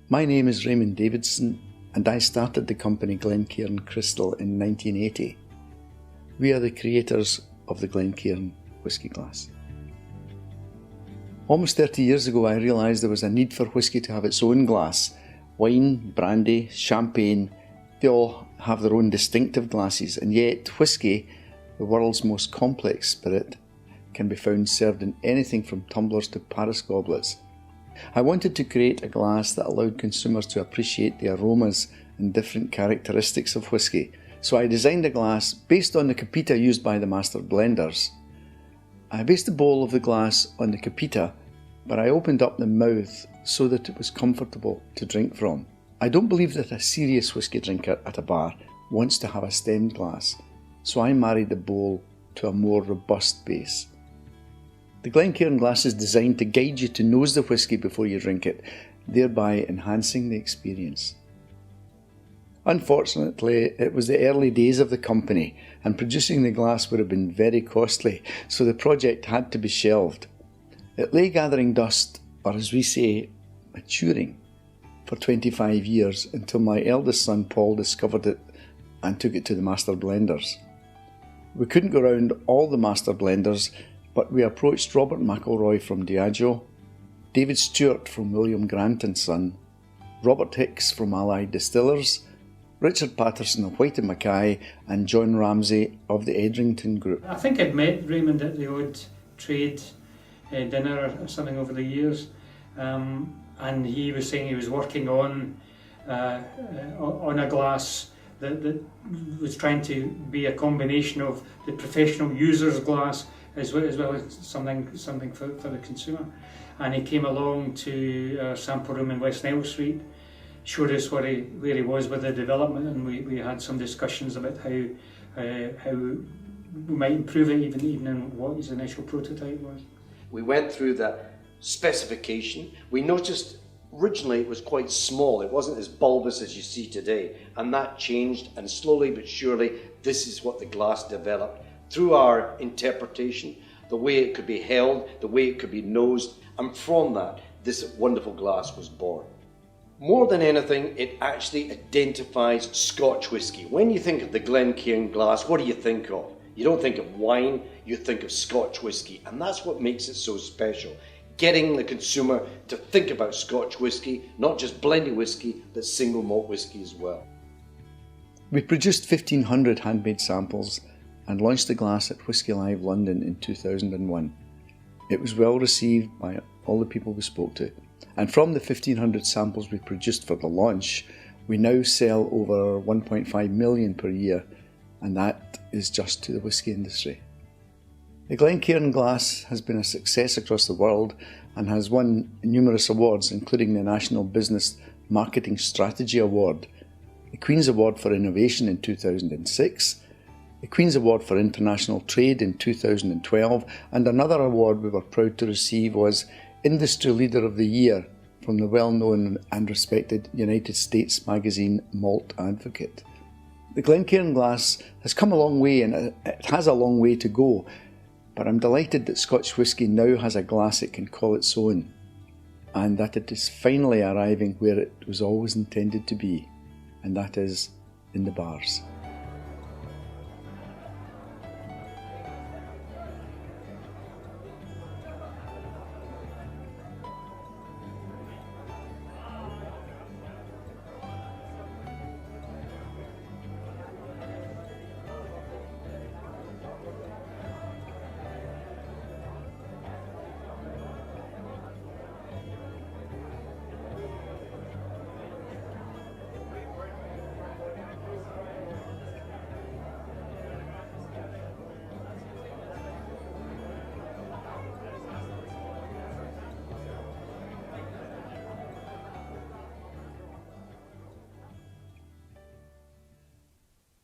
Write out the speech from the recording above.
My name is Raymond Davidson, and I started the company Glencairn Crystal in 1980. We are the creators of the Glencairn whisky glass. Almost 30 years ago, I realised there was a need for whisky to have its own glass. Wine, brandy, champagne, they all have their own distinctive glasses, and yet whisky, the world's most complex spirit, can be found served in anything from tumblers to Paris goblets. I wanted to create a glass that allowed consumers to appreciate the aromas and different characteristics of whisky, so I designed a glass based on the capita used by the master blenders. I based the bowl of the glass on the capita, but I opened up the mouth so that it was comfortable to drink from. I don't believe that a serious whisky drinker at a bar wants to have a stemmed glass, so I married the bowl to a more robust base. The Glencairn glass is designed to guide you to nose the whisky before you drink it, thereby enhancing the experience. Unfortunately, it was the early days of the company, and producing the glass would have been very costly, so the project had to be shelved. It lay gathering dust, or as we say, maturing, for 25 years until my eldest son Paul discovered it and took it to the master blenders. We couldn't go round all the master blenders, but we approached Robert McElroy from Diageo, David Stewart from William Grant & Son, Robert Hicks from Allied Distillers, Richard Patterson of White & Mackay, and John Ramsay of the Edrington Group. I think I'd met Raymond at the odd trade dinner or something over the years, and he was saying he was working on a glass that was trying to be a combination of the professional user's glass as well as something for the consumer. And he came along to our sample room in West Nile Street, showed us where he was with the development, and we had some discussions about how we might improve it even in what his initial prototype was. We went through the specification. We noticed originally it was quite small. It wasn't as bulbous as you see today, and that changed, and slowly but surely this is what the glass developed through our interpretation, the way it could be held, the way it could be nosed, and from that this wonderful glass was born. More than anything, it actually identifies Scotch whisky. When you think of the Glencairn glass, what do you think of? You don't think of wine, you think of Scotch whisky, and that's what makes it so special. Getting the consumer to think about Scotch whisky, not just blended whisky, but single malt whisky as well. We produced 1,500 handmade samples and launched the glass at Whisky Live London in 2001. It was well received by all the people we spoke to, and from the 1,500 samples we produced for the launch, we now sell over 1.5 million per year, and that is just to the whisky industry. The Glencairn glass has been a success across the world and has won numerous awards, including the National Business Marketing Strategy Award, the Queen's Award for Innovation in 2006, the Queen's Award for International Trade in 2012, and another award we were proud to receive was Industry Leader of the Year from the well-known and respected United States magazine Malt Advocate. The Glencairn glass has come a long way, and it has a long way to go, but I'm delighted that Scotch whisky now has a glass it can call its own, and that it is finally arriving where it was always intended to be, and that is in the bars.